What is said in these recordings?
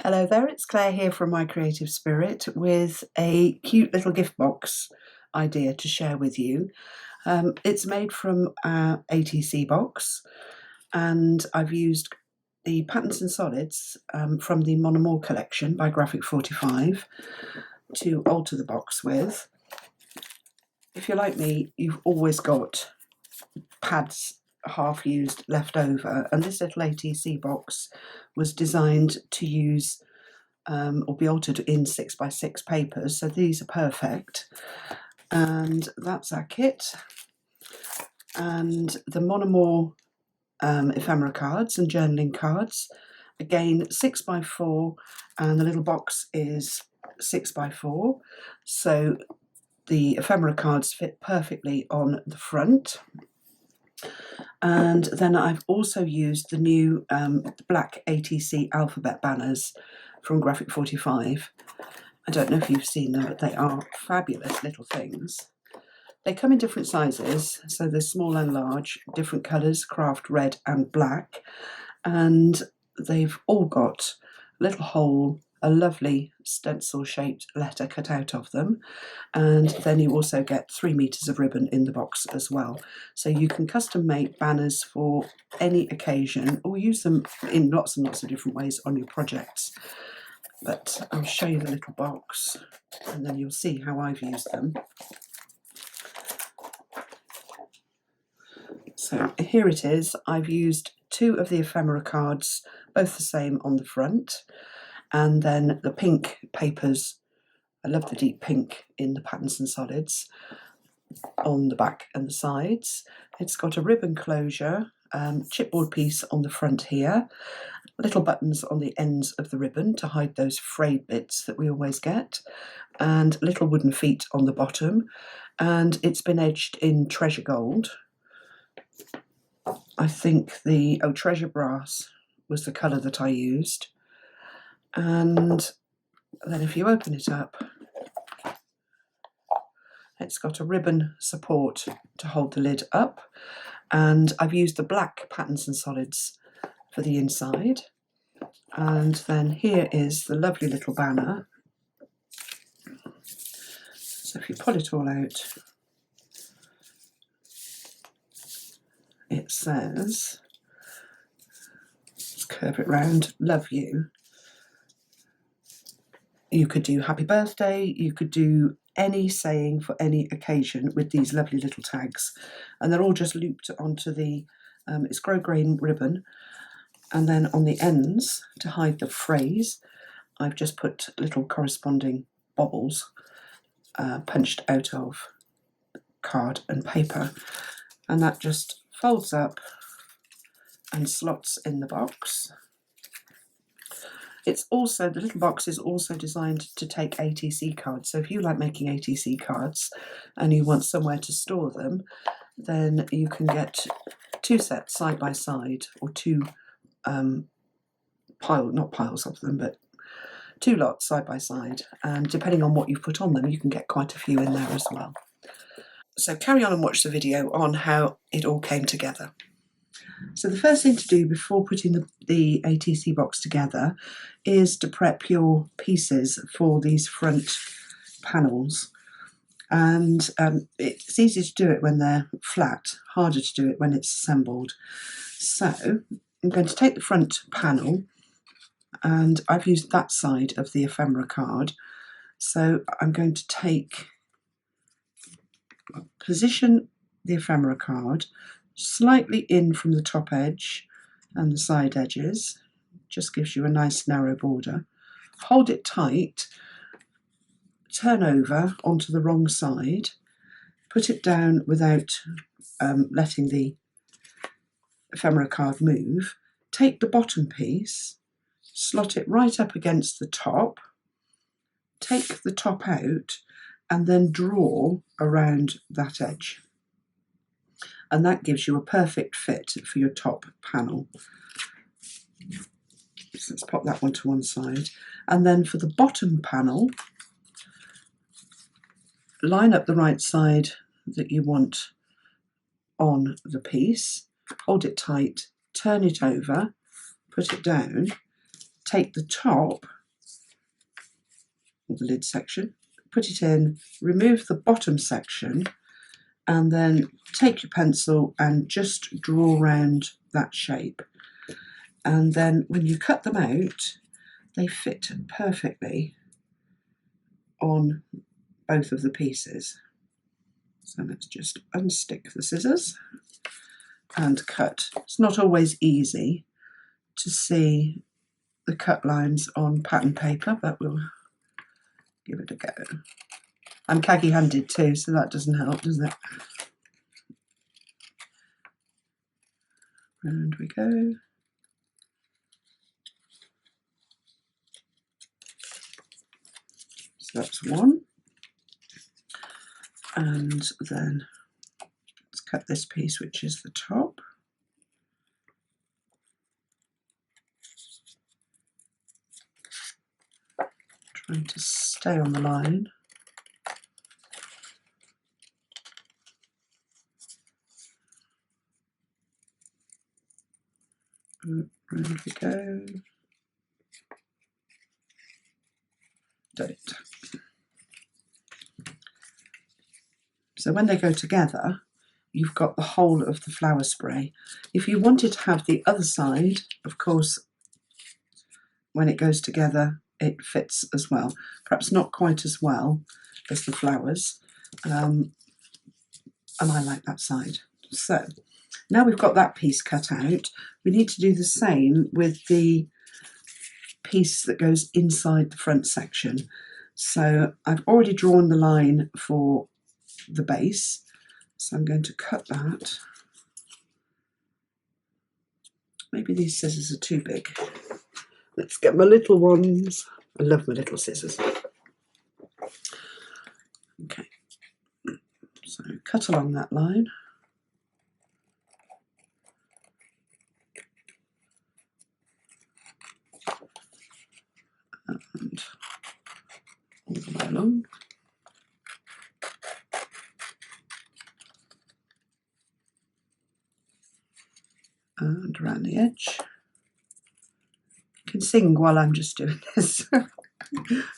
Hello there, it's Claire here from My Creative Spirit with a cute little gift box idea to share with you. It's made from our ATC box, and I've used the patterns and solids from the Mon Amour collection by Graphic 45 to alter the box with. If you're like me, you've always got pads half used left over, and this little ATC box was designed to use or be altered in 6x6 papers, so these are perfect. And that's our kit, and the Mon Amour ephemera cards and journaling cards, again 6x4, and the little box is 6x4, so the ephemera cards fit perfectly on the front. And then I've also used the new black ATC alphabet banners from Graphic 45. I don't know if you've seen them, but they are fabulous little things. They come in different sizes, so they're small and large, different colours, craft red and black, and they've all got a little hole, a lovely stencil shaped letter cut out of them, and then you also get 3 meters of ribbon in the box as well, so you can custom make banners for any occasion or use them in lots and lots of different ways on your projects. But I'll show you the little box and then you'll see how I've used them. So here it is. I've used 2 of the ephemera cards, both the same on the front, and then the pink papers. I love the deep pink in the patterns and solids on the back and the sides. It's got a ribbon closure, chipboard piece on the front here, little buttons on the ends of the ribbon to hide those frayed bits that we always get, and little wooden feet on the bottom, and it's been edged in treasure gold. I think the treasure brass was the colour that I used. And then if you open it up, it's got a ribbon support to hold the lid up, and I've used the black patterns and solids for the inside. And then here is the lovely little banner. So if you pull it all out, it says, let's curve it round, love you. You could do happy birthday, you could do any saying for any occasion with these lovely little tags, and they're all just looped onto the it's grosgrain ribbon, and then on the ends, to hide the phrase, I've just put little corresponding bobbles punched out of card and paper, and that just folds up and slots in the box. It's also, the little box is also designed to take ATC cards, so if you like making ATC cards and you want somewhere to store them, then you can get 2 sets side by side, or 2 not piles of them, but 2 lots side by side, and depending on what you've put on them, you can get quite a few in there as well. So carry on and watch the video on how it all came together. So the first thing to do before putting the ATC box together is to prep your pieces for these front panels. And it's easy to do it when they're flat, harder to do it when it's assembled. So I'm going to take the front panel, and I've used that side of the ephemera card. So I'm going to position the ephemera card slightly in from the top edge and the side edges, just gives you a nice narrow border. Hold it tight, turn over onto the wrong side, put it down without letting the ephemera card move, take the bottom piece, slot it right up against the top, take the top out, and then draw around that edge. And that gives you a perfect fit for your top panel. So let's pop that one to one side. And then for the bottom panel, line up the right side that you want on the piece, hold it tight, turn it over, put it down, take the top or the lid section, put it in, remove the bottom section, and then take your pencil and just draw around that shape. And then when you cut them out, they fit perfectly on both of the pieces. So let's just unstick the scissors and cut. It's not always easy to see the cut lines on pattern paper, but we'll give it a go. I'm khaki-handed too, so that doesn't help, does it? Round we go. So that's one. And then let's cut this piece, which is the top. Trying to stay on the line. Round we go. Don't. So when they go together, you've got the whole of the flower spray. If you wanted to have the other side, of course, when it goes together, it fits as well. Perhaps not quite as well as the flowers, and I like that side. So now we've got that piece cut out, we need to do the same with the piece that goes inside the front section. So I've already drawn the line for the base, so I'm going to cut that. Maybe these scissors are too big. Let's get my little ones. I love my little scissors. Okay, so cut along that line. And all the way along. And around the edge. You can sing while I'm just doing this.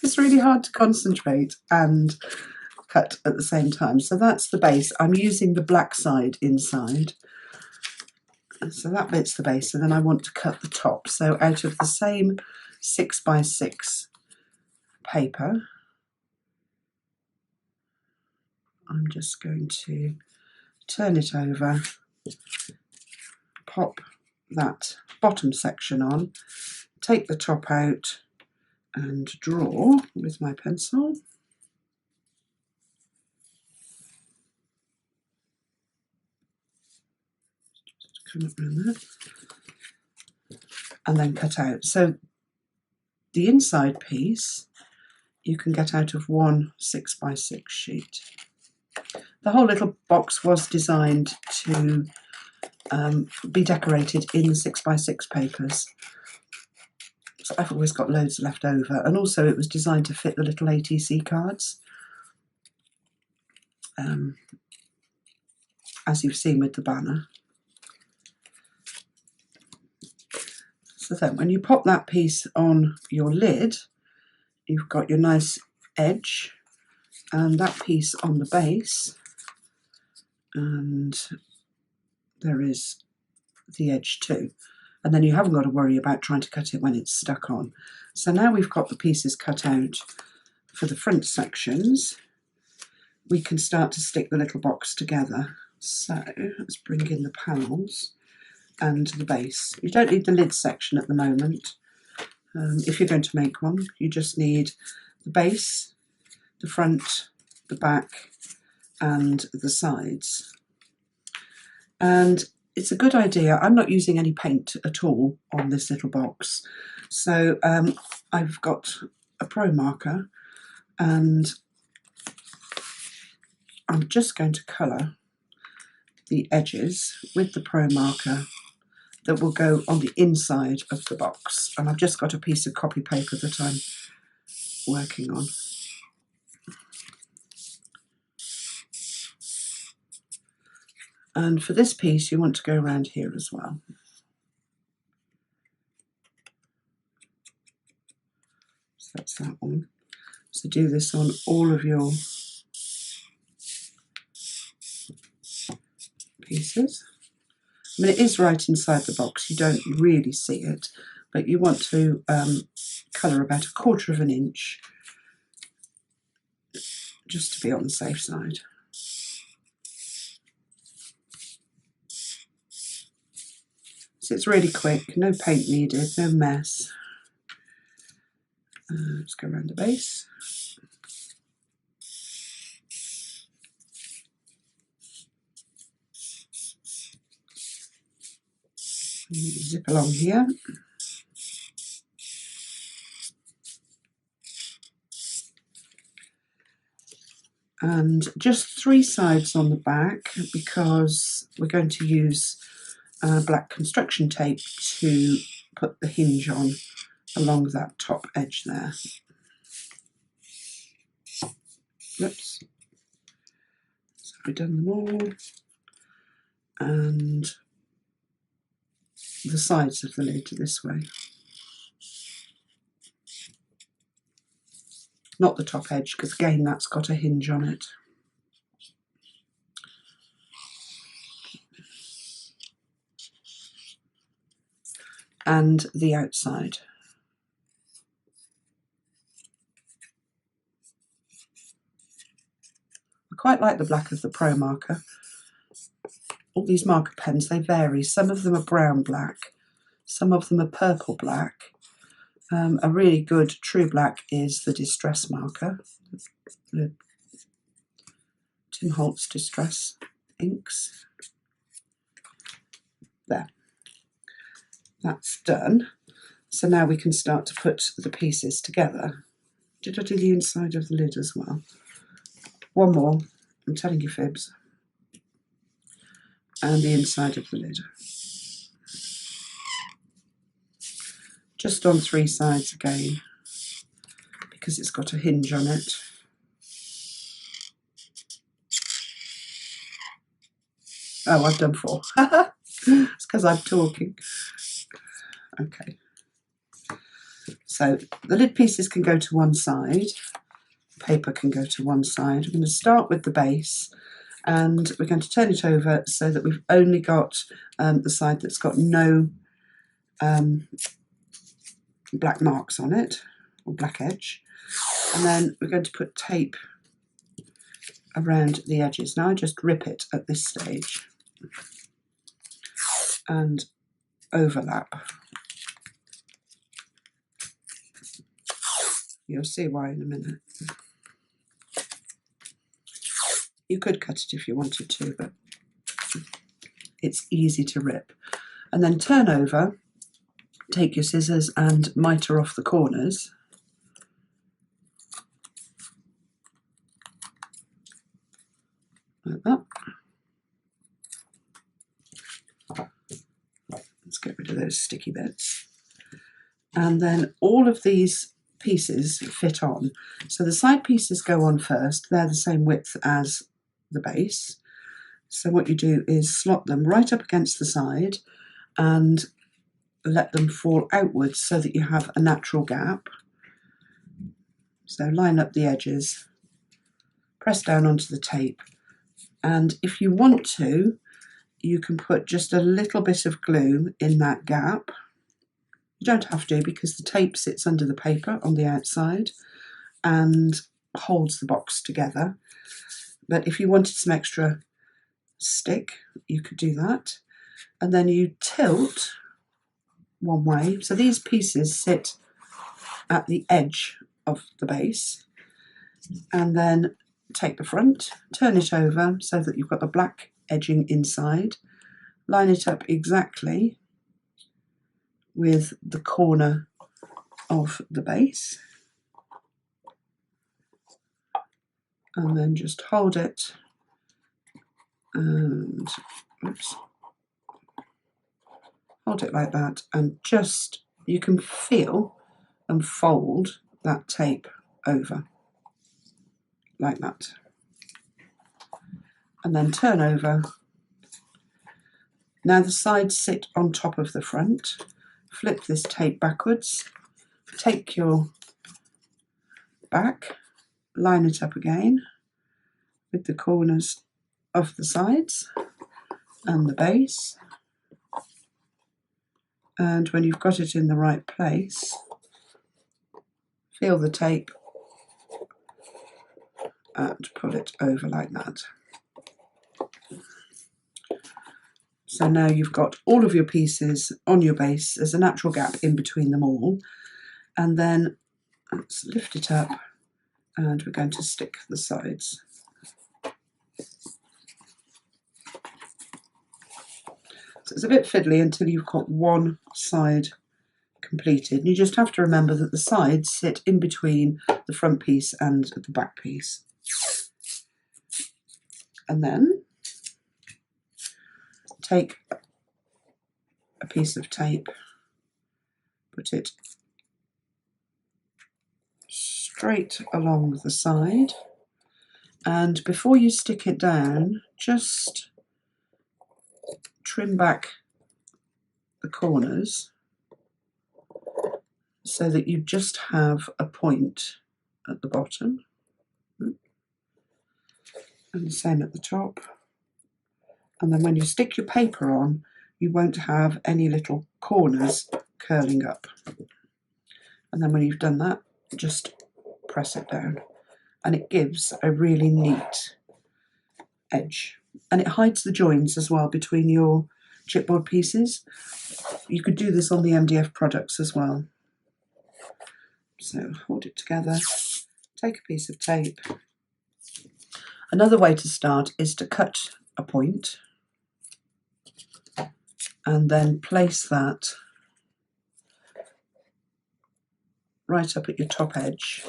It's really hard to concentrate and cut at the same time. So that's the base. I'm using the black side inside. So that bit's the base, and then I want to cut the top. So out of the same 6x6 paper, I'm just going to turn it over, pop that bottom section on, take the top out and draw with my pencil. Just come up around that. And then cut out. So the inside piece you can get out of one 6x6 sheet. The whole little box was designed to be decorated in 6x6 papers. So I've always got loads left over, and also it was designed to fit the little ATC cards, as you've seen with the banner. So then when you pop that piece on your lid, you've got your nice edge and that piece on the base, and there is the edge too. And then you haven't got to worry about trying to cut it when it's stuck on. So now we've got the pieces cut out for the front sections, we can start to stick the little box together. So let's bring in the panels and the base. You don't need the lid section at the moment. If you're going to make one, you just need the base, the front, the back and the sides. And it's a good idea. I'm not using any paint at all on this little box. So I've got a pro marker and I'm just going to colour the edges with the pro marker that will go on the inside of the box. And I've just got a piece of copy paper that I'm working on. And for this piece, you want to go around here as well. So that's that one. So do this on all of your pieces. I mean, it is right inside the box, you don't really see it, but you want to colour about 1/4 of an inch just to be on the safe side. So it's really quick, no paint needed, no mess. Let's go around the base. Zip along here. And just 3 sides on the back, because we're going to use black construction tape to put the hinge on along that top edge there. Oops. So we've done them all. And the sides of the lid this way. Not the top edge, because again that's got a hinge on it. And the outside. I quite like the black of the Pro marker. All these marker pens, they vary. Some of them are brown black, some of them are purple black. A really good true black is the Distress marker, the Tim Holtz Distress inks. There, that's done. So now we can start to put the pieces together. Did I do the inside of the lid as well? One more, I'm telling you fibs. And the inside of the lid. Just on 3 sides again, because it's got a hinge on it. Oh, I've done 4. It's because I'm talking. Okay. So the lid pieces can go to one side, paper can go to one side. We're going to start with the base, and we're going to turn it over so that we've only got the side that's got no black marks on it, or black edge. And then we're going to put tape around the edges. Now I just rip it at this stage and overlap. You'll see why in a minute. You could cut it if you wanted to, but it's easy to rip. And then turn over, take your scissors and miter off the corners. Like that. Let's get rid of those sticky bits. And then all of these pieces fit on. So the side pieces go on first. They're the same width as the base. So what you do is slot them right up against the side and let them fall outwards so that you have a natural gap. So line up the edges, press down onto the tape, and if you want to, you can put just a little bit of glue in that gap. You don't have to, because the tape sits under the paper on the outside and holds the box together. But if you wanted some extra stick, you could do that. And then you tilt one way. So these pieces sit at the edge of the base. And then take the front, turn it over so that you've got the black edging inside. Line it up exactly with the corner of the base. And then just hold it and oops, hold it like that, and just, you can feel and fold that tape over like that, and then turn over. Now the sides sit on top of the front. Flip this tape backwards, take your back line it up again with the corners of the sides and the base, and when you've got it in the right place, feel the tape and pull it over like that. So now you've got all of your pieces on your base. There's a natural gap in between them all, and then let's lift it up and we're going to stick the sides. So it's a bit fiddly until you've got one side completed. And you just have to remember that the sides sit in between the front piece and the back piece. And then take a piece of tape, put it straight along the side, and before you stick it down, just trim back the corners so that you just have a point at the bottom, and the same at the top. And then when you stick your paper on, you won't have any little corners curling up. And then when you've done that, just press it down, and it gives a really neat edge, and it hides the joins as well between your chipboard pieces. You could do this on the MDF products as well. So hold it together, take a piece of tape. Another way to start is to cut a point and then place that right up at your top edge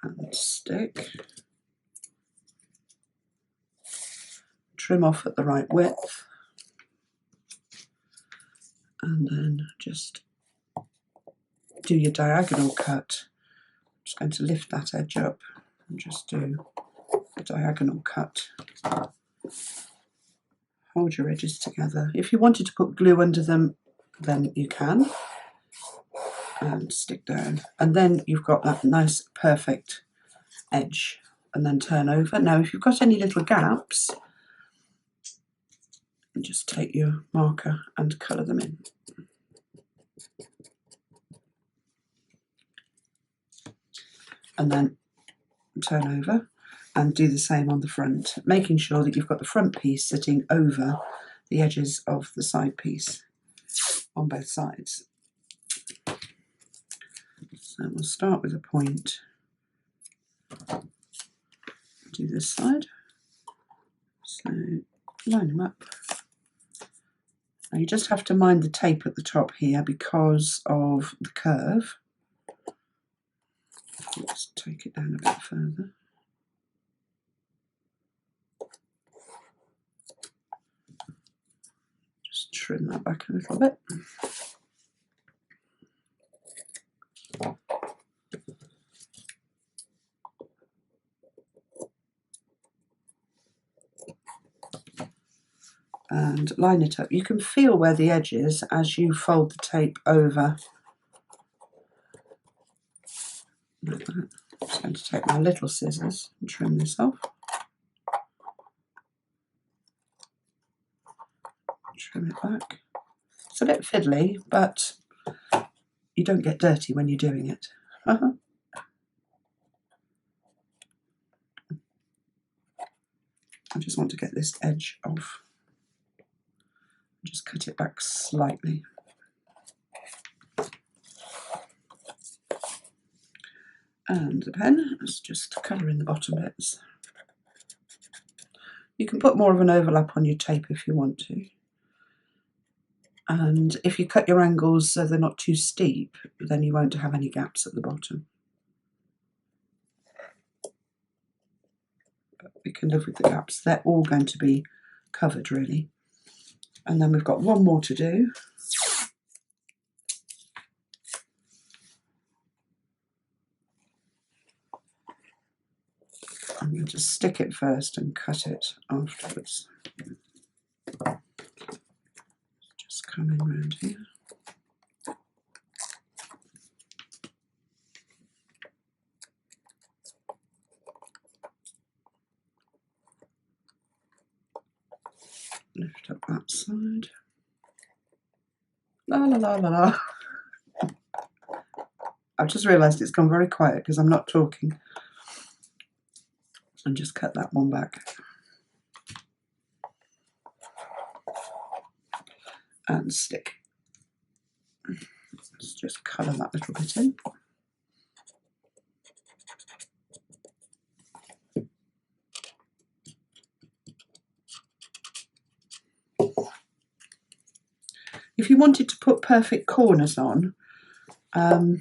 and stick. Trim off at the right width, and then just do your diagonal cut. I'm just going to lift that edge up and just do a diagonal cut. Hold your edges together. If you wanted to put glue under them, then you can, and stick down. And then you've got that nice perfect edge, and then turn over. Now if you've got any little gaps, just take your marker and colour them in. And then turn over and do the same on the front, making sure that you've got the front piece sitting over the edges of the side piece on both sides. So we'll start with a point, do this side, so line them up. Now you just have to mind the tape at the top here because of the curve. Let's take it down a bit further. Just trim that back a little bit. And line it up. You can feel where the edge is as you fold the tape over. Like that. I'm just going to take my little scissors and trim this off. Trim it back. It's a bit fiddly, but you don't get dirty when you're doing it. I just want to get this edge off. Just cut it back slightly. And the pen, let's just colour in the bottom bits. You can put more of an overlap on your tape if you want to. And if you cut your angles so they're not too steep, then you won't have any gaps at the bottom. But we can live with the gaps. They're all going to be covered really. And then we've got one more to do. I'm going to stick it first and cut it afterwards. Just come in round here. Lift up that side. La la la la la. I've just realised it's gone very quiet because I'm not talking. And just cut that one back. And stick. Let's just colour that little bit in. If you wanted to put perfect corners on, let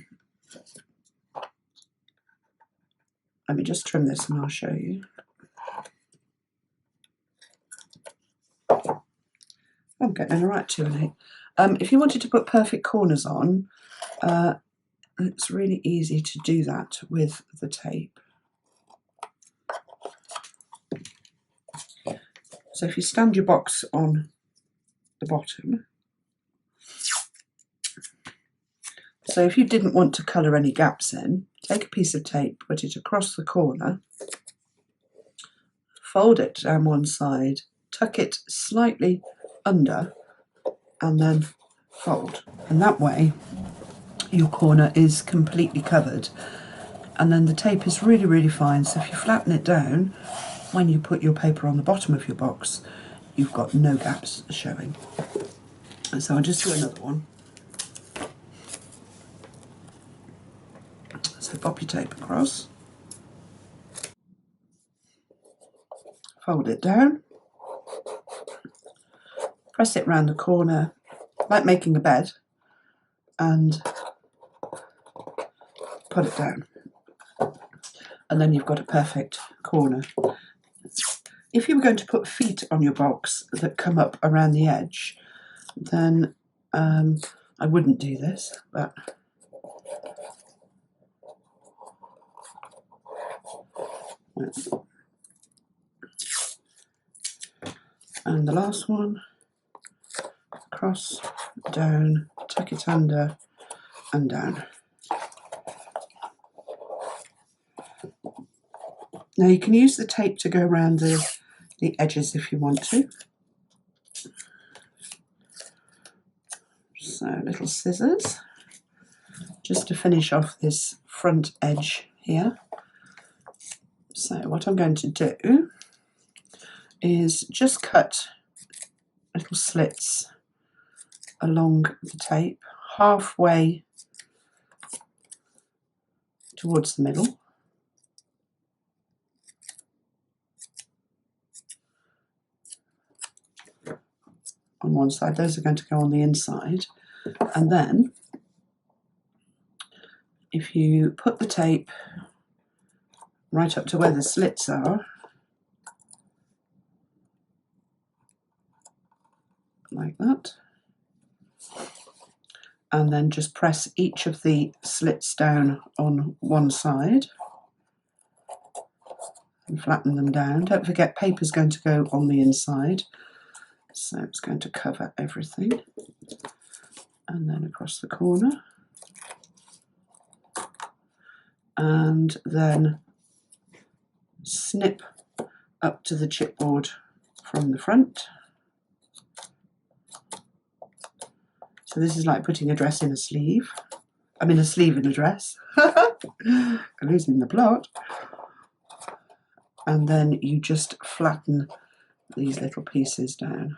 me just trim this and I'll show you. I'm getting a right 2 and 8. If you wanted to put perfect corners on, it's really easy to do that with the tape. So if you stand your box on the bottom, so if you didn't want to colour any gaps in, take a piece of tape, put it across the corner, fold it down one side, tuck it slightly under, and then fold. And that way your corner is completely covered. And then the tape is really, really fine. So if you flatten it down, when you put your paper on the bottom of your box, you've got no gaps showing. And so I'll just do another one. So pop your tape across, fold it down, press it round the corner like making a bed, and put it down. And then you've got a perfect corner. If you were going to put feet on your box that come up around the edge, then I wouldn't do this, but and the last one, across, down, tuck it under and down. Now you can use the tape to go around the edges if you want to. So little scissors, just to finish off this front edge here. So what I'm going to do is just cut little slits along the tape, halfway towards the middle. On one side, those are going to go on the inside. And then if you put the tape right up to where the slits are, like that, and then just press each of the slits down on one side and flatten them down. Don't forget, paper's going to go on the inside, so it's going to cover everything. And then across the corner, and then snip up to the chipboard from the front. So this is like putting a dress in a sleeve. I mean a sleeve in a dress. Losing the plot. And then you just flatten these little pieces down.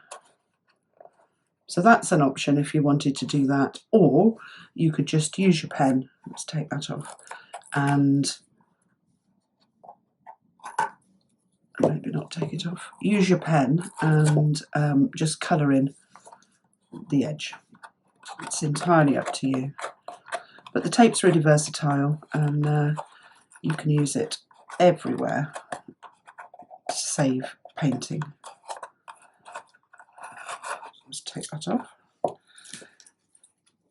So that's an option if you wanted to do that, or you could just use your pen. Let's take that off, and maybe not take it off. Use your pen and just colour in the edge. It's entirely up to you. But the tape's really versatile, and you can use it everywhere to save painting. Let's take that off.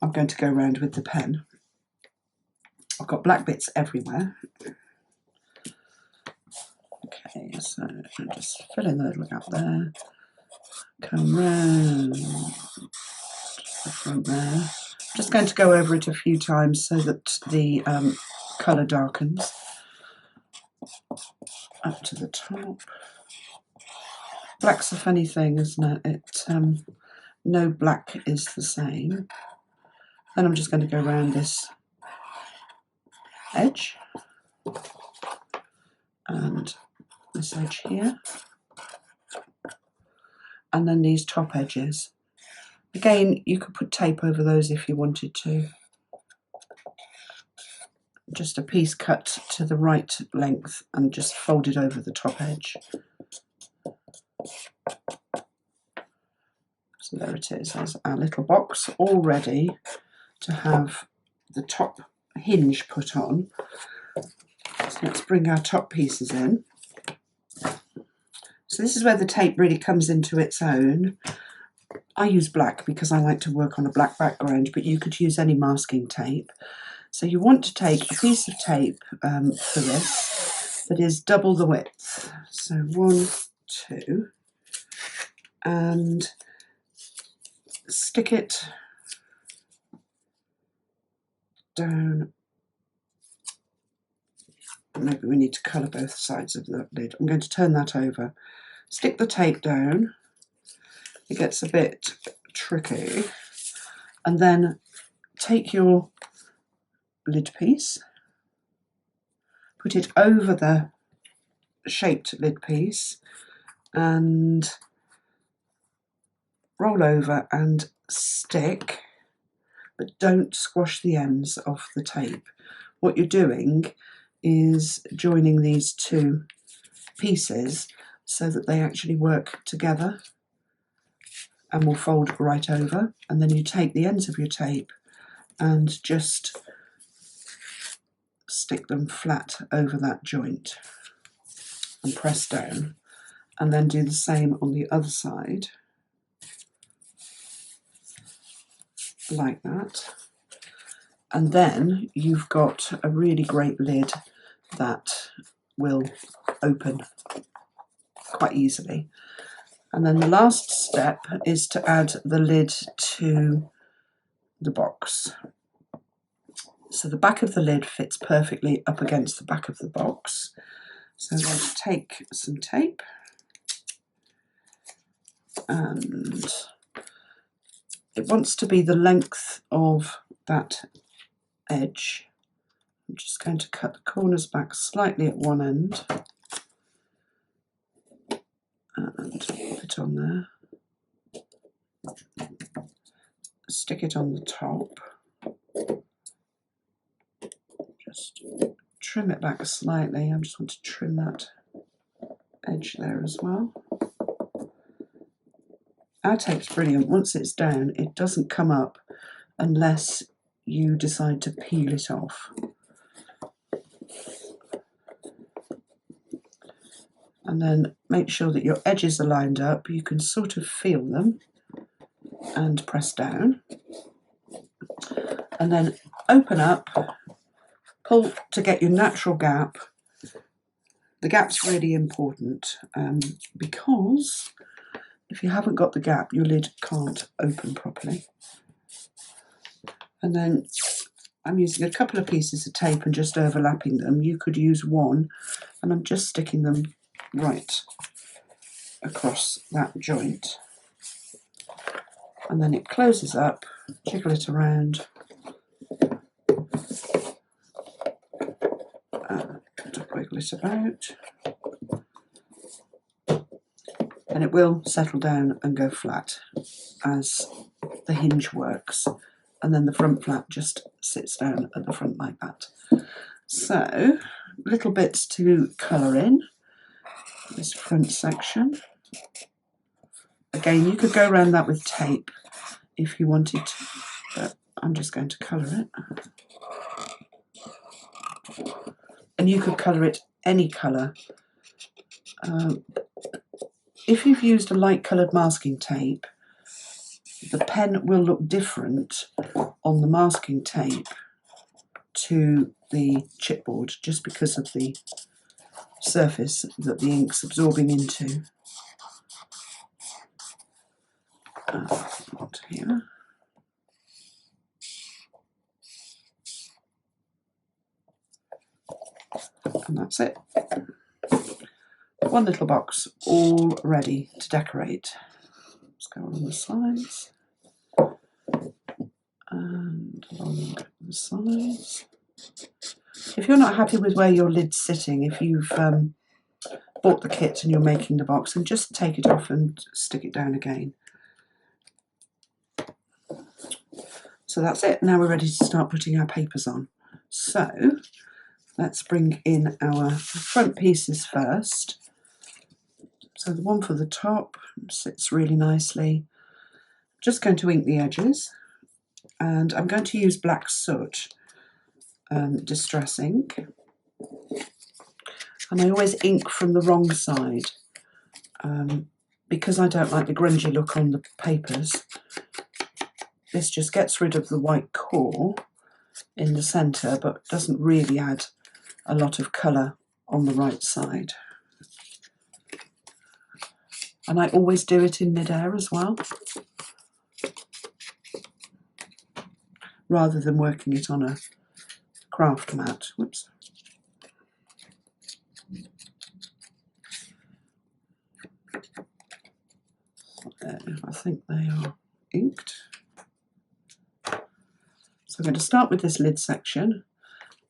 I'm going to go around with the pen. I've got black bits everywhere. Okay, so I'll just fill in the little gap there. Come round the front there. Just going to go over it a few times so that the colour darkens. Up to the top. Black's a funny thing, isn't it? No black is the same. Then I'm just going to go around this edge and this edge here, and then these top edges. Again, you could put tape over those if you wanted to. Just a piece cut to the right length and just fold it over the top edge. So there it is, there's our little box all ready to have the top hinge put on. So let's bring our top pieces in. So this is where the tape really comes into its own. I use black because I like to work on a black background, but you could use any masking tape. So you want to take a piece of tape for this that is double the width. So 1, 2, and stick it down. Maybe we need to colour both sides of the lid. I'm going to turn that over. Stick the tape down. It gets a bit tricky. And then take your lid piece, put it over the shaped lid piece and roll over and stick, but don't squash the ends of the tape. What you're doing is joining these two pieces so that they actually work together and will fold right over, and then you take the ends of your tape and just stick them flat over that joint and press down, and then do the same on the other side like that. And then you've got a really great lid that will open quite easily. And then the last step is to add the lid to the box. So the back of the lid fits perfectly up against the back of the box. So I'm going to take some tape and it wants to be the length of that edge. I'm just going to cut the corners back slightly at one end and put it on there. Stick it on the top. Just trim it back slightly. I just want to trim that edge there as well. Our tape's brilliant. Once it's down, it doesn't come up unless you decide to peel it off. And then make sure that your edges are lined up. You can sort of feel them and press down. And then open up, pull to get your natural gap. The gap's really important because if you haven't got the gap, your lid can't open properly. And then I'm using a couple of pieces of tape and just overlapping them. You could use one, and I'm just sticking them right across that joint. And then it closes up, jiggle it around, to wiggle it about, and it will settle down and go flat as the hinge works. And then the front flap just sits down at the front like that. So, little bits to colour in this front section. Again, you could go around that with tape if you wanted to, but I'm just going to colour it. And you could colour it any colour. If you've used a light coloured masking tape, the pen will look different on the masking tape to the chipboard just because of the surface that the ink's absorbing into. Here. And that's it. one little box all ready to decorate. Let's go along the sides and along the sides. If you're not happy with where your lid's sitting, if you've bought the kit and you're making the box, then just take it off and stick it down again. So that's it. Now we're ready to start putting our papers on. So let's bring in our front pieces first. So the one for the top sits really nicely. Just going to ink the edges, and I'm going to use black soot distress ink. And I always ink from the wrong side because I don't like the grungy look on the papers. This just gets rid of the white core in the centre, but doesn't really add a lot of colour on the right side. And I always do it in mid-air as well, rather than working it on a craft mat. Whoops. I think they are inked. So I'm going to start with this lid section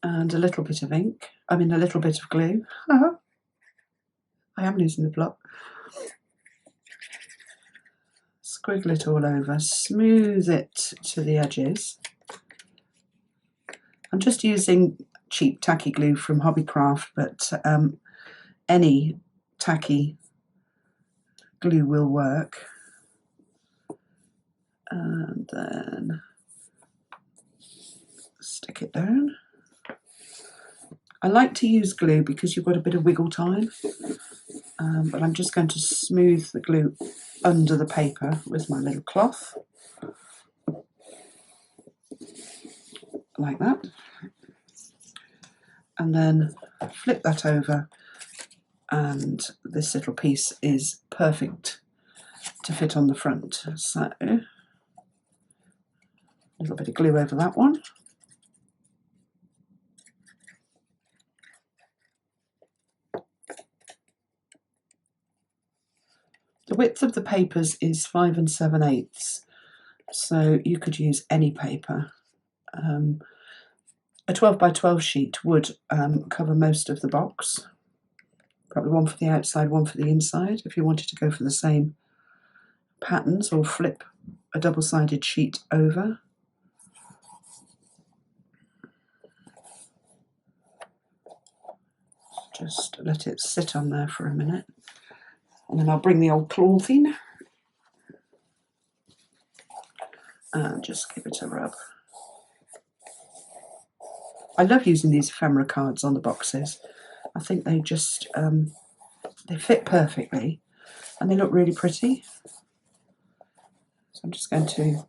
and a little bit of ink, a little bit of glue. I am losing the plot. Squiggle it all over, smooth it to the edges. I'm just using cheap tacky glue from Hobbycraft, but any tacky glue will work. And then stick it down. I like to use glue because you've got a bit of wiggle time, but I'm just going to smooth the glue under the paper with my little cloth, like that, and then flip that over, and this little piece is perfect to fit on the front. So a little bit of glue over that one. The width of the papers is 5 7/8, so you could use any paper. A 12 by 12 sheet would cover most of the box. Probably one for the outside, one for the inside, if you wanted to go for the same patterns, or flip a double-sided sheet over. Just let it sit on there for a minute, and then I'll bring the old cloth in and just give it a rub. I love using these ephemera cards on the boxes. I think they just they fit perfectly and they look really pretty. So I'm just going to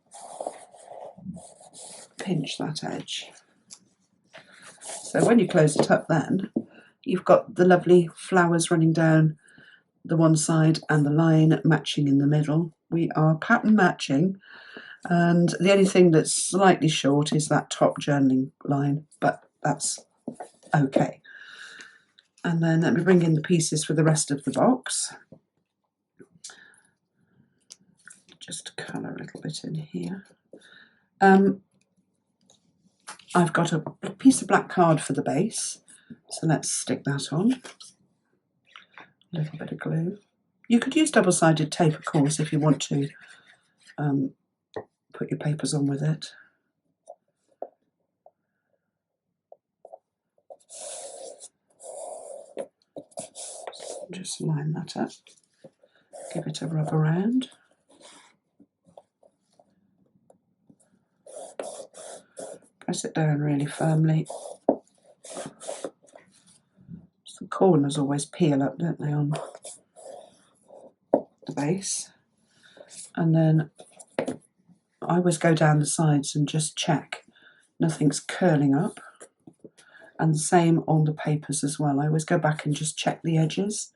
pinch that edge. So when you close it up, then you've got the lovely flowers running down the one side and the line matching in the middle. We are pattern matching, and the only thing that's slightly short is that top journaling line, but that's okay. And then let me bring in the pieces for the rest of the box. Just colour a little bit in here. I've got a piece of black card for the base, so let's stick that on. A little bit of glue. You could use double-sided tape, of course, if you want to put your papers on with it. Just line that up, give it a rub around. Press it down really firmly. The corners always peel up, don't they, on the base? And then I always go down the sides and just check nothing's curling up. And the same on the papers as well. I always go back and just check the edges,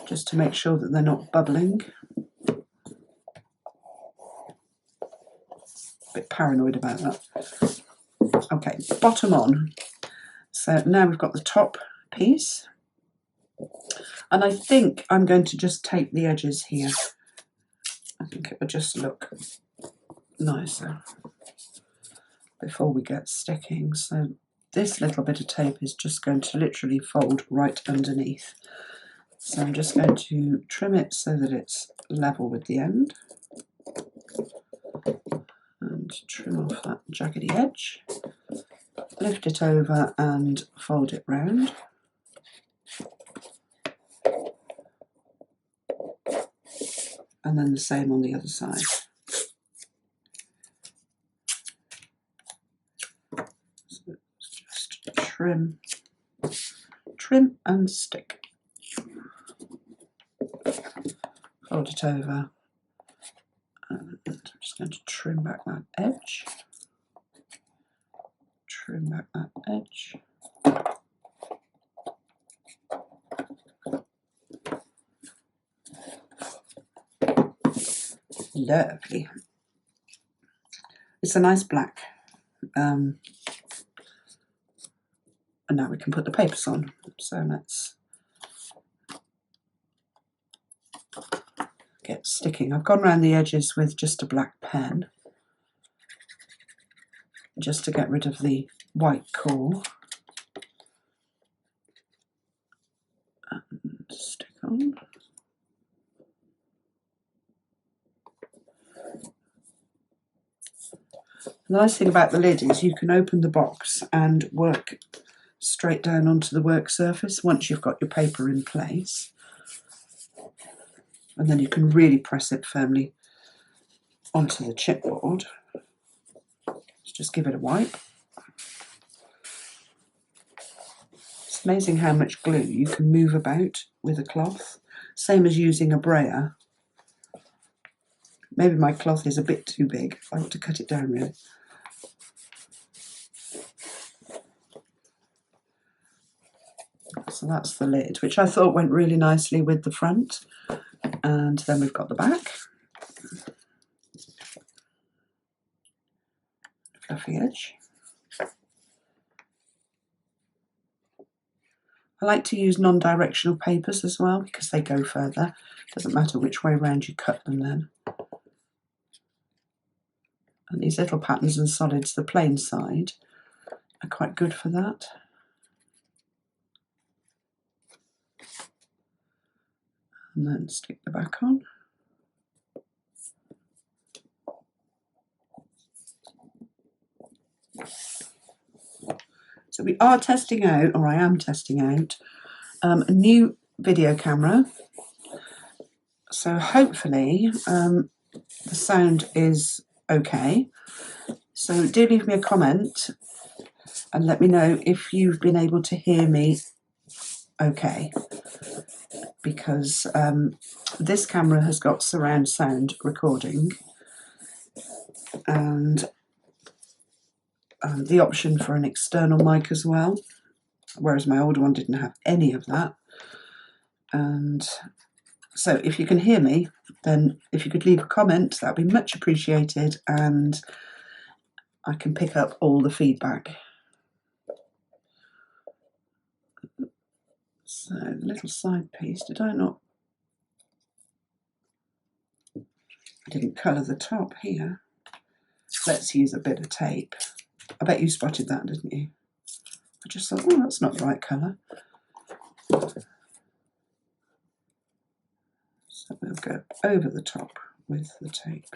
just to make sure that they're not bubbling. A bit paranoid about that. Okay, bottom on. So now we've got the top piece. And I think I'm going to just tape the edges here. I think it will just look nicer before we get sticking. So this little bit of tape is just going to literally fold right underneath. So I'm just going to trim it so that it's level with the end. And trim off that jaggedy edge. Lift it over and fold it round. And then the same on the other side. So just trim and stick. Fold it over. And I'm just going to trim back that edge. Trim back that edge. Lovely. It's a nice black. And now we can put the papers on. So let's get sticking. I've gone around the edges with just a black pen, just to get rid of the white core. And stick on. The nice thing about the lid is you can open the box and work straight down onto the work surface once you've got your paper in place. And then you can really press it firmly onto the chipboard. Let's just give it a wipe. It's amazing how much glue you can move about with a cloth. Same as using a brayer. Maybe my cloth is a bit too big. I want to cut it down really. So that's the lid, which I thought went really nicely with the front. And then we've got the back. Fluffy edge. I like to use non-directional papers as well because they go further. Doesn't matter which way around you cut them then. And these little patterns and solids, the plain side, are quite good for that. And then stick the back on. So we are testing out, or I am testing out, a new video camera. So hopefully the sound is okay. So do leave me a comment and let me know if you've been able to hear me okay. Because this camera has got surround sound recording and the option for an external mic as well, whereas my older one didn't have any of that. And so if you can hear me, then if you could leave a comment, that would be much appreciated, and I can pick up all the feedback. So the little side piece, did I not? I didn't colour the top here. Let's use a bit of tape. I bet you spotted that, didn't you? I just thought, oh, that's not the right colour. So we'll go over the top with the tape.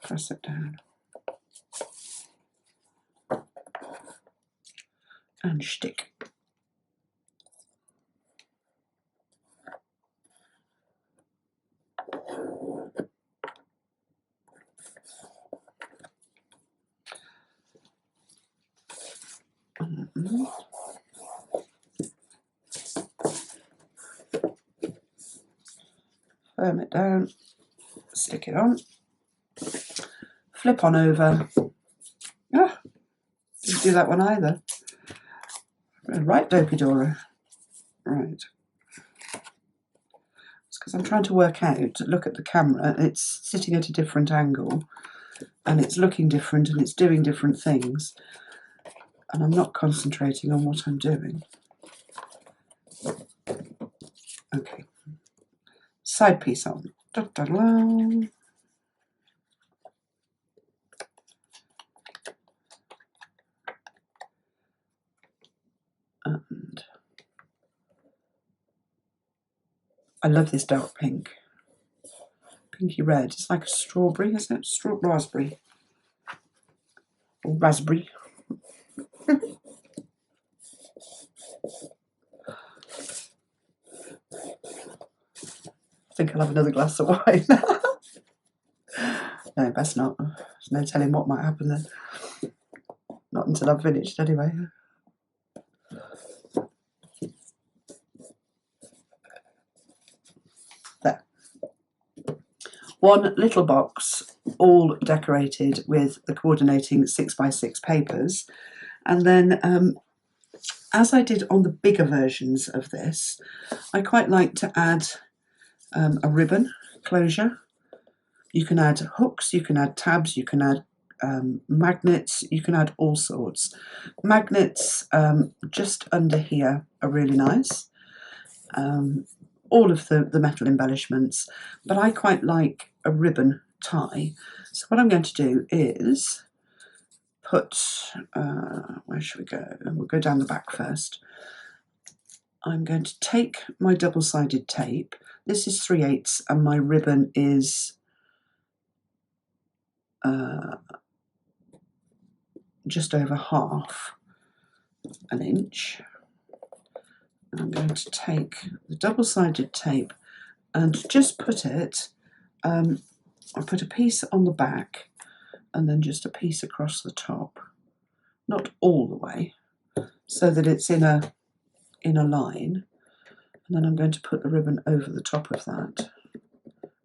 Press it down. And stick. Firm it down, stick it on, flip on over. Ah, didn't do that one either. Right, Dopey Dora. Right. It's because I'm trying to work out, to look at the camera, it's sitting at a different angle and it's looking different and it's doing different things, and I'm not concentrating on what I'm doing. Okay, side piece on. Da, da, da. And I love this dark pink. Pinky red. It's like a strawberry, isn't it? Raspberry. Or raspberry. I think I'll have another glass of wine. No, best not. There's no telling what might happen then. Not until I've finished, anyway. There. One little box, all decorated with the coordinating 6x6 papers. And then, as I did on the bigger versions of this, I quite like to add a ribbon closure. You can add hooks, you can add tabs, you can add magnets, you can add all sorts. Magnets just under here are really nice. All of the metal embellishments, but I quite like a ribbon tie. So what I'm going to do is put, where should we go? We'll go down the back first. I'm going to take my double-sided tape. This is 3/8 and my ribbon is just over half an inch. I'm going to take the double-sided tape and just put it, I'll put a piece on the back and then just a piece across the top, not all the way, so that it's in a line. And then I'm going to put the ribbon over the top of that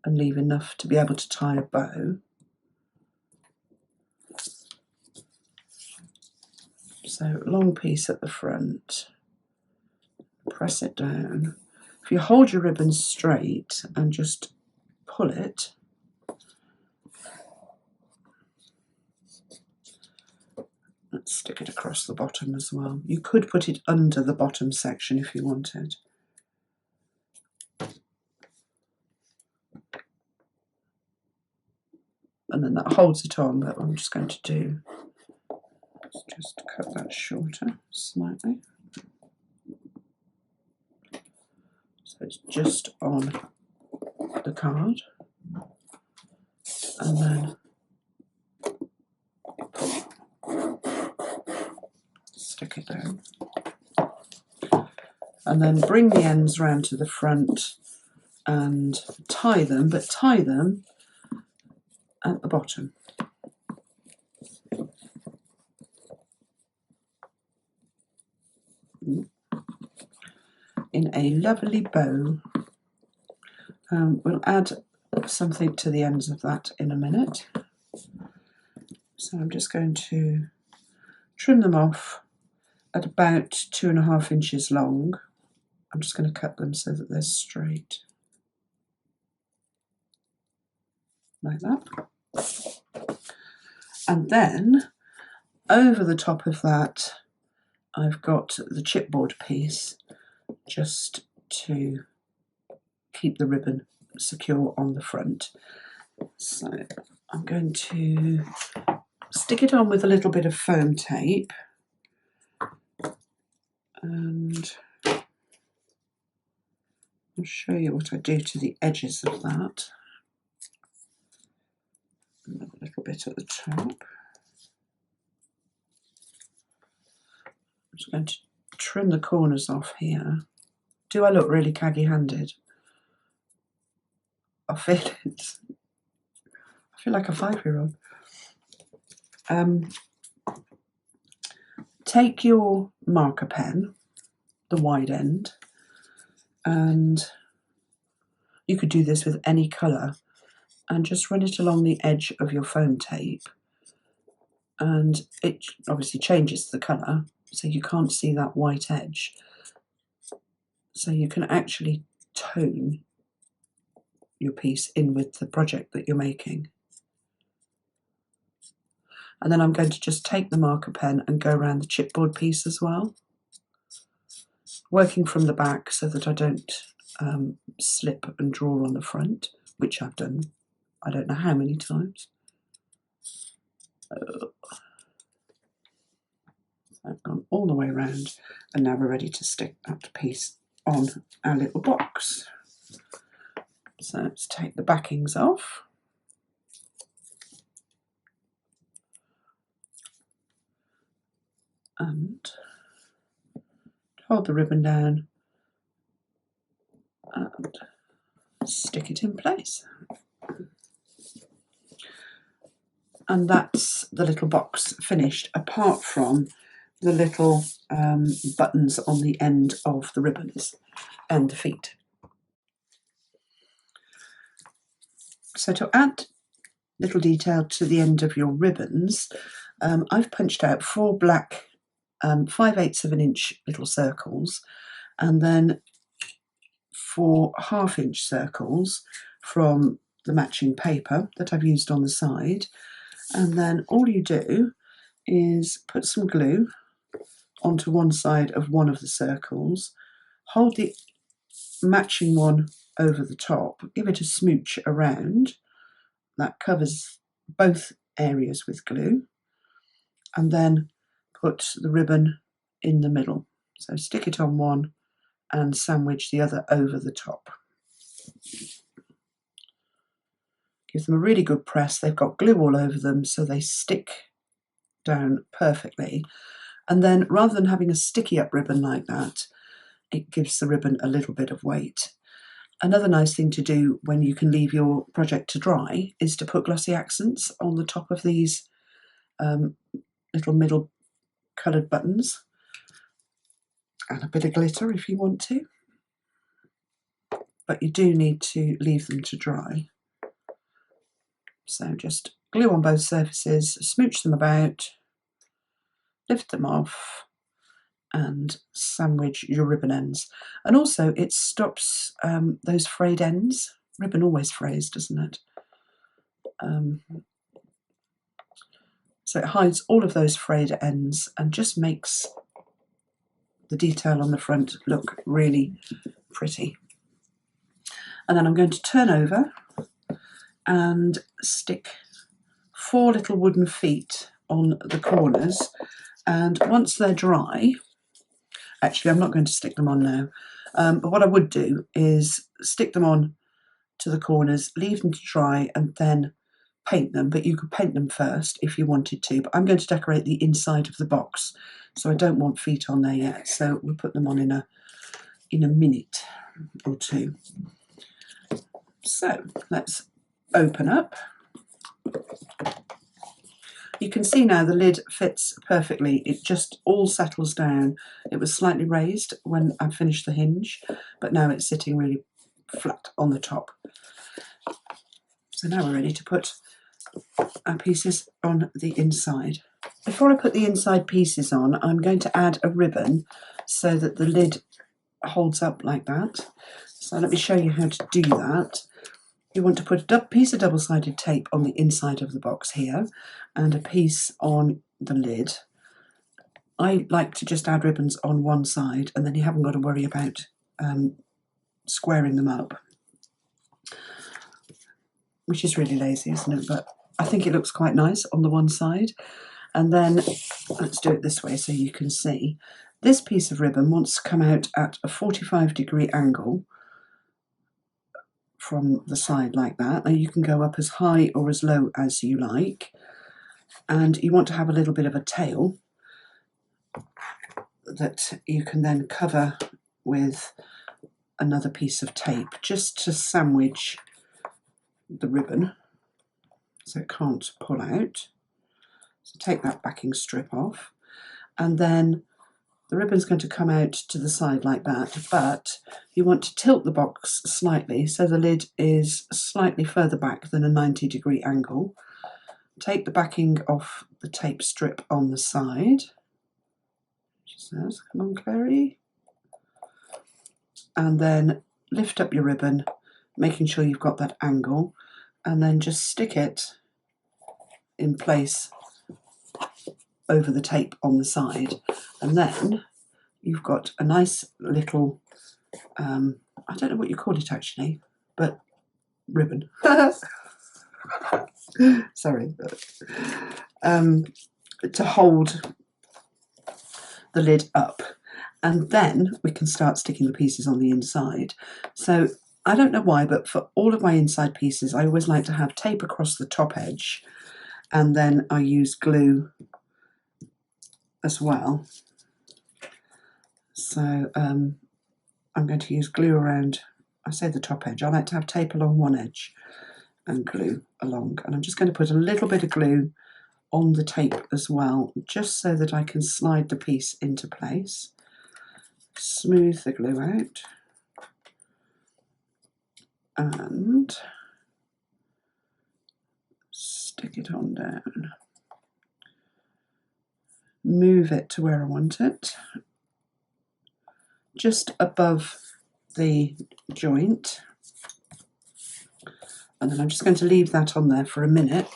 and leave enough to be able to tie a bow. So long piece at the front, press it down. If you hold your ribbon straight and just pull it, let's stick it across the bottom as well. You could put it under the bottom section if you wanted. And then that holds it on, but what I'm just going to do is just cut that shorter slightly. So it's just on the card. And then stick it down. And then bring the ends round to the front and tie them, but tie them at the bottom. In a lovely bow. We'll add something to the ends of that in a minute. So I'm just going to trim them off at about 2.5 inches long. I'm just going to cut them so that they're straight. Like that. And then over the top of that, I've got the chipboard piece just to keep the ribbon secure on the front. So I'm going to stick it on with a little bit of foam tape, and I'll show you what I do to the edges of that. Another little bit at the top. I'm just going to trim the corners off here. Do I look really caggy-handed? I feel it. I feel like a 5-year-old. Take your marker pen, the wide end, and you could do this with any colour, and just run it along the edge of your foam tape, and it obviously changes the colour, so you can't see that white edge. So you can actually tone your piece in with the project that you're making. And then I'm going to just take the marker pen and go around the chipboard piece as well. working from the back so that I don't slip and draw on the front, which I've done I don't know how many times. I've gone all the way around, and now we're ready to stick that piece on our little box. So let's take the backings off. And hold the ribbon down and stick it in place. And that's the little box finished, apart from the little buttons on the end of the ribbons and the feet. So to add little detail to the end of your ribbons, I've punched out 4 black 5/8 of an inch little circles, and then 4 1/2 inch circles from the matching paper that I've used on the side. And then all you do is put some glue onto one side of one of the circles, hold the matching one over the top, give it a smooch around, that covers both areas with glue, and then put the ribbon in the middle. So stick it on one and sandwich the other over the top. Give them a really good press. They've got glue all over them, so they stick down perfectly. And then rather than having a sticky up ribbon like that, it gives the ribbon a little bit of weight. Another nice thing to do when you can leave your project to dry is to put glossy accents on the top of these little middle coloured buttons, and a bit of glitter if you want to, but you do need to leave them to dry. So just glue on both surfaces, smooch them about, lift them off, and sandwich your ribbon ends. And also it stops those frayed ends. Ribbon always frays, doesn't it? So it hides all of those frayed ends and just makes the detail on the front look really pretty. And then I'm going to turn over and stick 4 little wooden feet on the corners, and once they're dry, actually I'm not going to stick them on now, but what I would do is stick them on to the corners, leave them to dry, and then paint them. But you could paint them first if you wanted to, but I'm going to decorate the inside of the box, so I don't want feet on there yet, so we'll put them on in a minute or two. So let's open up. You can see now the lid fits perfectly. It just all settles down. It was slightly raised when I finished the hinge, but now it's sitting really flat on the top. So now we're ready to put our pieces on the inside. Before I put the inside pieces on, I'm going to add a ribbon so that the lid holds up like that. So let me show you how to do that. You want to put a piece of double-sided tape on the inside of the box here and a piece on the lid. I like to just add ribbons on one side, and then you haven't got to worry about squaring them up, which is really lazy, isn't it? But I think it looks quite nice on the one side. And then let's do it this way so you can see. This piece of ribbon wants to come out at a 45-degree angle from the side like that. Now you can go up as high or as low as you like, and you want to have a little bit of a tail that you can then cover with another piece of tape just to sandwich the ribbon so it can't pull out. So take that backing strip off, and then the ribbon's going to come out to the side like that, but you want to tilt the box slightly so the lid is slightly further back than a 90-degree angle. Take the backing off the tape strip on the side. She says, come on, Clary. And then lift up your ribbon, making sure you've got that angle, and then just stick it in place over the tape on the side, and then you've got a nice little, I don't know what you call it actually, but ribbon. Sorry. To hold the lid up. And then we can start sticking the pieces on the inside. So I don't know why, but for all of my inside pieces, I always like to have tape across the top edge, and then I use glue as well. So I'm going to use glue around, I say the top edge, I like to have tape along one edge and glue along. And I'm just going to put a little bit of glue on the tape as well, just so that I can slide the piece into place. Smooth the glue out and stick it on down. Move it to where I want it, just above the joint, and then I'm just going to leave that on there for a minute,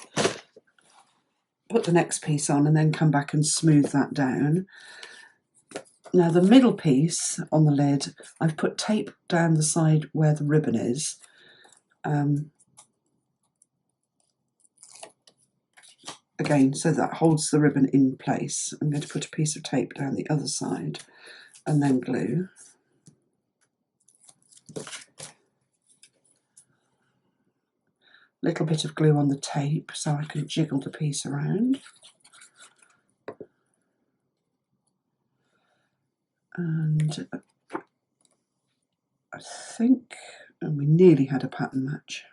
put the next piece on, and then come back and smooth that down. Now the middle piece on the lid, I've put tape down the side where the ribbon is. Again, so that holds the ribbon in place. I'm going to put a piece of tape down the other side and then glue. Little bit of glue on the tape so I can jiggle the piece around. And I think, and we nearly had a pattern match.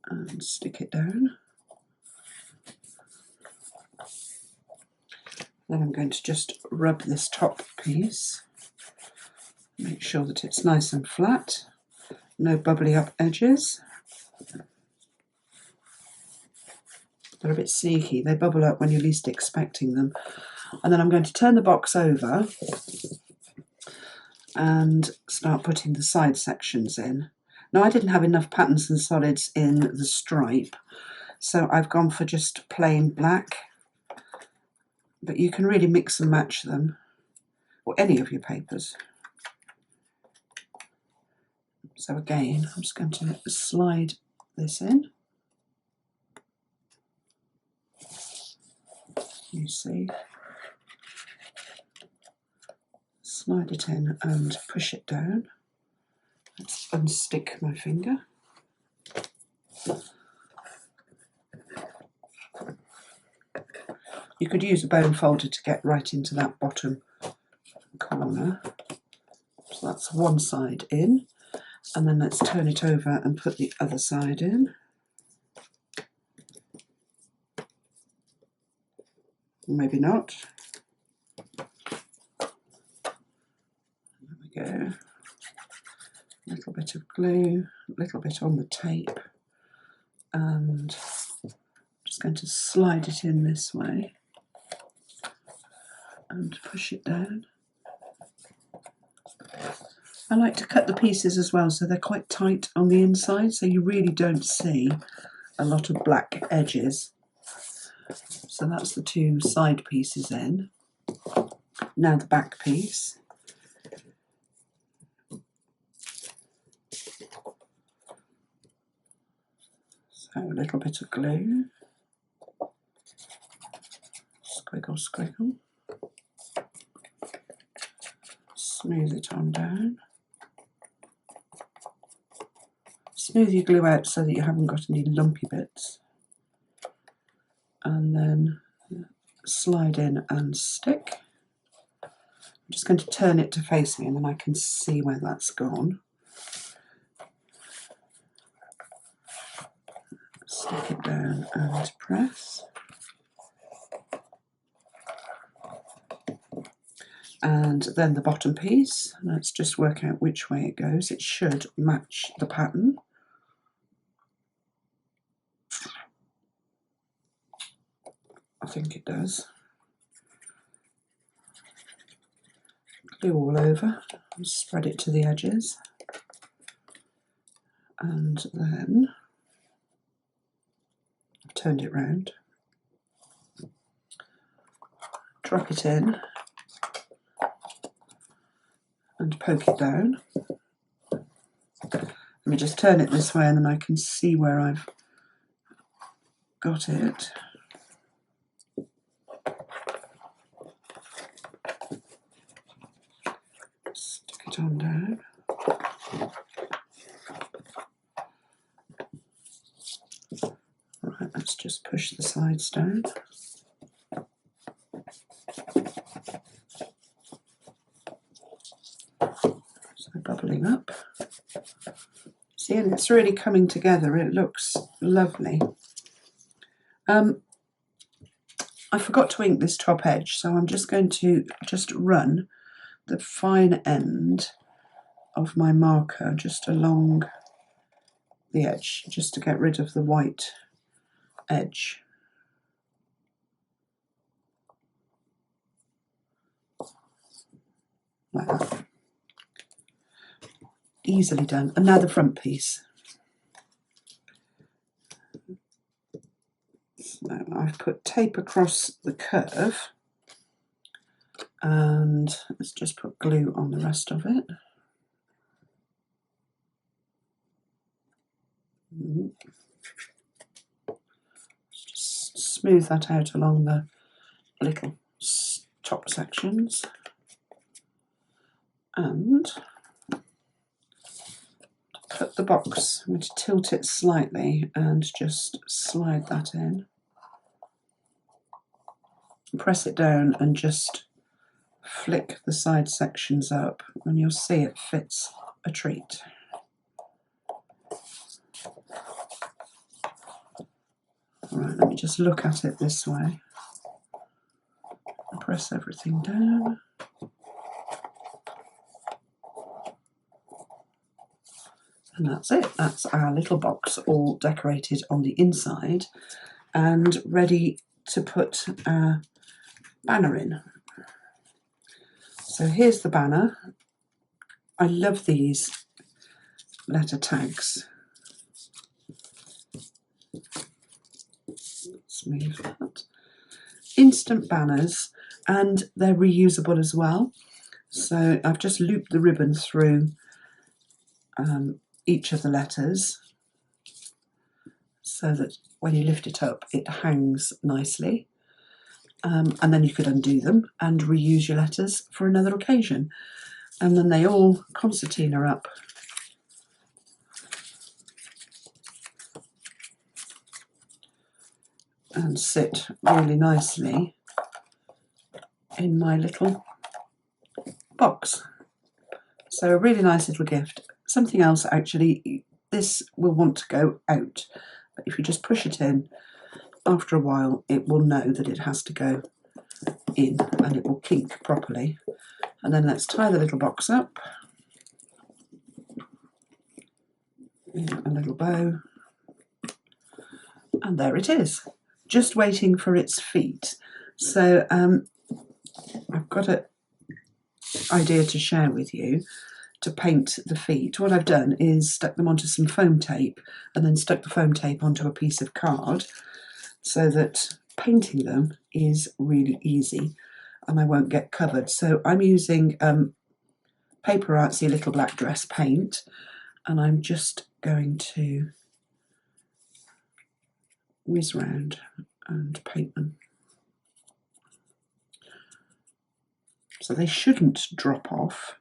And stick it down. Then I'm going to just rub this top piece, make sure that it's nice and flat, no bubbly up edges. They're a bit sneaky, they bubble up when you're least expecting them. And then I'm going to turn the box over and start putting the side sections in. Now I didn't have enough patterns and solids in the stripe, so I've gone for just plain black, but you can really mix and match them, or any of your papers. So again, I'm just going to slide this in. You see, slide it in and push it down. Let's unstick my finger. You could use a bone folder to get right into that bottom corner. So that's one side in, and then let's turn it over and put the other side in. Maybe not. There we go. A little bit of glue, a little bit on the tape, and I'm just going to slide it in this way and push it down. I like to cut the pieces as well so they're quite tight on the inside, so you really don't see a lot of black edges. So that's the two side pieces in. Now the back piece. So a little bit of glue. Squiggle, squiggle. Smooth it on down. Smooth your glue out so that you haven't got any lumpy bits. And then slide in and stick. I'm just going to turn it to face me and then I can see where that's gone. Stick it down and press. And then the bottom piece, let's just work out which way it goes. It should match the pattern. I think it does. Glue all over and spread it to the edges. And then I've turned it round. drop it in and poke it down. Let me just turn it this way and then I can see where I've got it. Stick it on down. Right, let's just push the sides down. So bubbling up. See, and it's really coming together. It looks lovely. I forgot to ink this top edge, so I'm just going to run the fine end of my marker just along the edge, just to get rid of the white edge. Like that. Easily done. And now the front piece. So I've put tape across the curve and let's just put glue on the rest of it. Just smooth that out along the little top sections. And to put the box, I'm going to tilt it slightly and just slide that in. Press it down and just flick the side sections up and you'll see it fits a treat. Alright, let me just look at it this way. Press everything down. And that's it. That's our little box all decorated on the inside and ready to put our banner in. So here's the banner. I love these letter tags. Let's move that. Instant banners, and they're reusable as well. So I've just looped the ribbon through each of the letters so that when you lift it up it hangs nicely, and then you could undo them and reuse your letters for another occasion, and then they all concertina up and sit really nicely in my little box. So a really nice little gift. Something else, actually, this will want to go out, but if you just push it in, after a while it will know that it has to go in and it will kink properly. And then let's tie the little box up in a little bow, and there it is, just waiting for its feet. So I've got an idea to share with you to paint the feet. What I've done is stuck them onto some foam tape and then stuck the foam tape onto a piece of card so that painting them is really easy and I won't get covered. So I'm using Paper Artsy Little Black Dress paint, and I'm just going to whiz round and paint them. So they shouldn't drop off,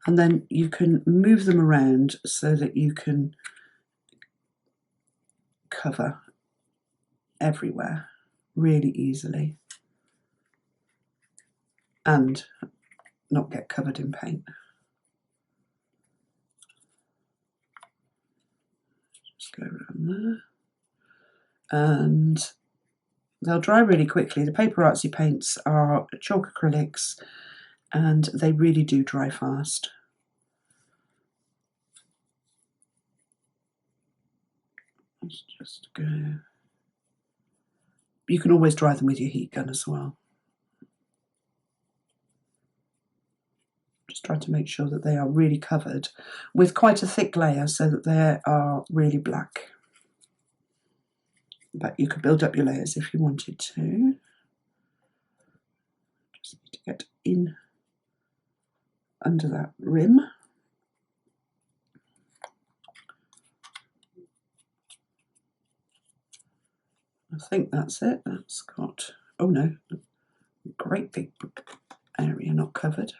and then you can move them around so that you can cover everywhere really easily and not get covered in paint. Just go around there. And they'll dry really quickly. The Paper Artsy paints are chalk acrylics and they really do dry fast. Let's just go. You can always dry them with your heat gun as well. Just try to make sure that they are really covered with quite a thick layer so that they are really black. But you could build up your layers if you wanted to. to get in under that rim. I think that's it. That's got, oh no, a great big area not covered.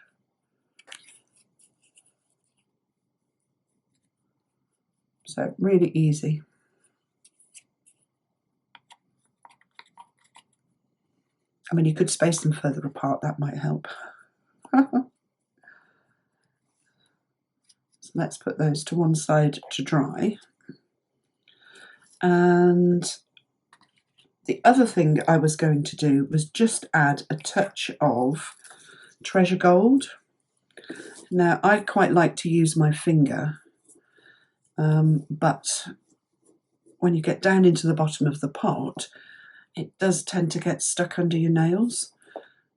So really easy. I mean, you could space them further apart, that might help. So let's put those to one side to dry. And the other thing I was going to do was just add a touch of treasure gold. Now, I quite like to use my finger, but when you get down into the bottom of the pot, it does tend to get stuck under your nails.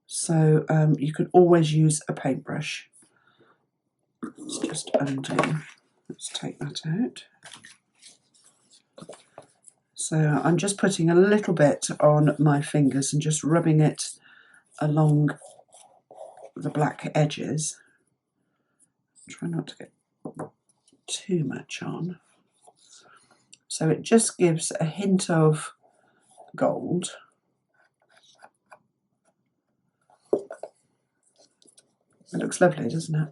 So you could always use a paintbrush. Let's just undo. Let's take that out. So I'm just putting a little bit on my fingers and just rubbing it along the black edges. Try not to get too much on. So it just gives a hint of gold. It looks lovely, doesn't it?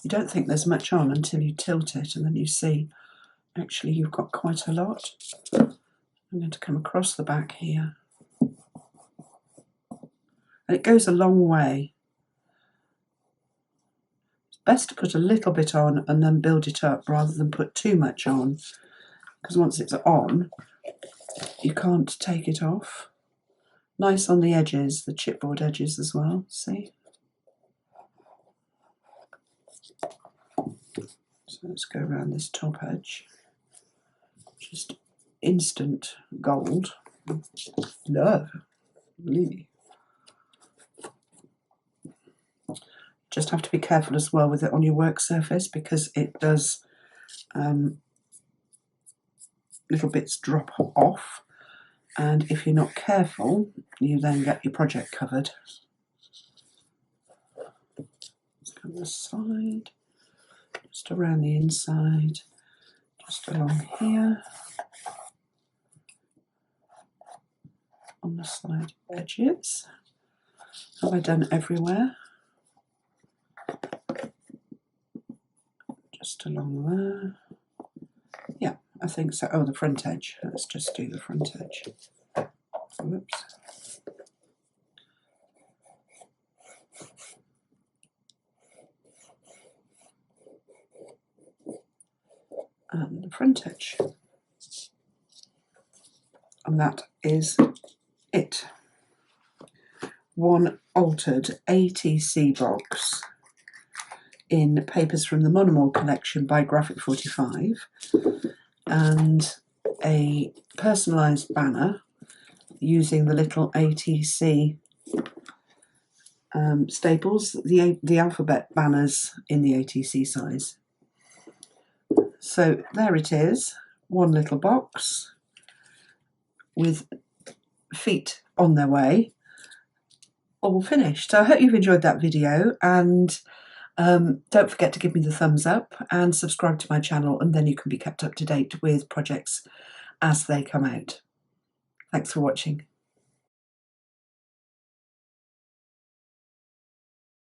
You don't think there's much on until you tilt it, and then you see actually you've got quite a lot. I'm going to come across the back here. And it goes a long way. It's best to put a little bit on and then build it up rather than put too much on, because once it's on, you can't take it off. Nice on the edges, the chipboard edges as well, see? So let's go around this top edge. Just instant gold. Lovely. Just have to be careful as well with it on your work surface, because it does little bits drop off, and if you're not careful you then get your project covered. Let's go this side, just around the inside, just along here on the side edges. Have I done everywhere? Just along there. Yeah, I think so. Oh, the front edge. Let's just do the front edge. Whoops. And the front edge. And that is it. One altered ATC box in Papers from the Mon Amour collection by Graphic 45, and a personalised banner using the little ATC staples, the alphabet banners in the ATC size. So there it is, one little box with feet on their way, all finished. So I hope you've enjoyed that video, and don't forget to give me the thumbs up and subscribe to my channel, and then you can be kept up to date with projects as they come out. Thanks for watching.